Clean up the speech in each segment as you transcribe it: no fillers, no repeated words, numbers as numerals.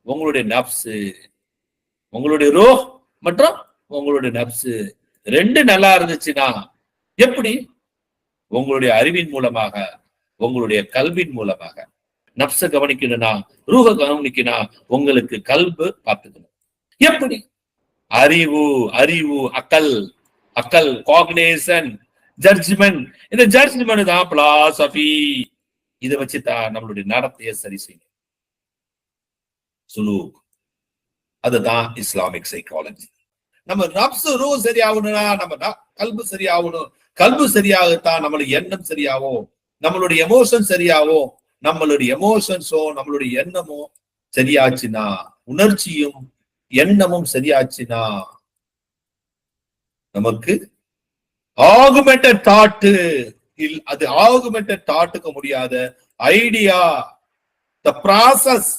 உங்களுடைய நப்சு, உங்களுடைய ரூஹ் மற்றும் உங்களுடைய நப்சு ரெண்டு நல்லா இருந்துச்சுன்னா எப்படி? உங்களுடைய அறிவின் மூலமாக, உங்களுடைய கல்வின் மூலமாக. நப்ச கவனிக்கணும்னா, ரூஹ கவனிக்கணும், உங்களுக்கு கல்பு பார்த்துக்கணும். எப்படி? அறிவு, அறிவு, அக்கல், அக்கல், காக்னேஷன், ஜட்ஜ்மெண்ட். இந்த ஜட்ஜ்மெண்ட் தான் பிலாசபி. இதை வச்சுதான் நம்மளுடைய நடத்தையை சரி செய்யணும். சுலூக், அதுதான் இஸ்லாமிக் சைக்காலஜி. நம்ம நப்சு ரூ சரியாகணும்னா நம்ம கல்பு சரியாகணும். கல்பு சரியாகத்தான் நம்மளுடைய எண்ணம் சரியாகும், நம்மளுடைய எமோஷன் சரியாகும். நம்மளுடைய எமோஷன்ஸோ நம்மளுடைய எண்ணமோ சரியாச்சுன்னா, உணர்ச்சியும் எண்ணமும் சரியாச்சுன்னா நமக்கு ஆகுமெண்டட் தாட்டு, அது ஆகுமெண்டட் தாட்டுக்கு முடியாத idea, the process,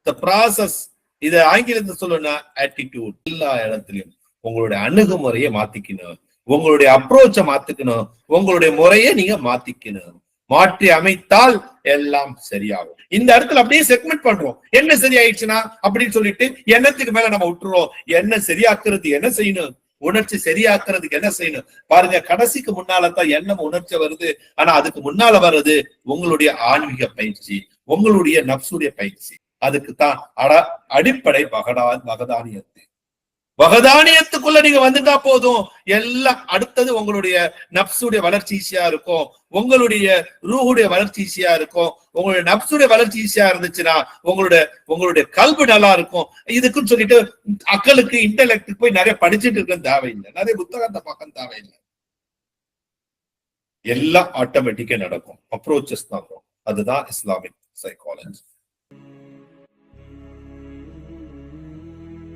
the process. இத ஆங்கிலத்தில் சொல்லணும்னா ஆட்டிடியூட். எல்லா இடத்துலயும் உங்களுடைய அணுகுமுறையை மாத்திக்கணும், உங்களுடைய அப்ரோச்சை மாத்திக்கணும், உங்களுடைய முறையை நீங்க மாத்திக்கணும். மாற்றி அமைத்தால் எல்லாம் சரியாகும். இந்த இடத்துல அப்படியே செக்மெண்ட் பண்றோம். என்ன சரியாயிடுச்சுன்னா அப்படின்னு சொல்லிட்டு எண்ணத்துக்கு மேல நம்ம விட்டுறோம். என்ன சரியாக்குறது என்ன செய்யணும், உணர்ச்சி சரியாக்குறதுக்கு என்ன செய்யணும் பாருங்க. கடைசிக்கு முன்னாலதான் எண்ணம் உணர்ச்சி வருது. ஆனா அதுக்கு முன்னால வர்றது உங்களுடைய ஆன்மீக பயிற்சி, உங்களுடைய நப்சுடைய பயிற்சி. அதுக்குத்தான் அடிப்படை வகதானியத்து. வகதானியத்துக்குள்ள நீங்க வந்துட்டா போதும், எல்லாம் அடுத்தது உங்களுடைய நப்சுடைய வளர்ச்சி ஈஸியா இருக்கும், உங்களுடைய ரூஹுடைய வளர்ச்சி ஈஸியா இருக்கும். உங்களுடைய நப்சுடைய வளர்ச்சி ஈஸியா இருந்துச்சுன்னா உங்களுடைய கல்வி நல்லா இருக்கும். இதுக்குன்னு சொல்லிட்டு அக்களுக்கு இன்டெலெக்டுக்கு போய் நிறைய படிச்சுட்டு இருக்க தேவையில்லை, நிறைய புத்தகத்தை பார்க்க தேவையில்லை. எல்லாம் ஆட்டோமேட்டிக்கா நடக்கும். அப்ரோச்சஸ் தான். அதுதான் இஸ்லாமிக் சைக்காலஜி.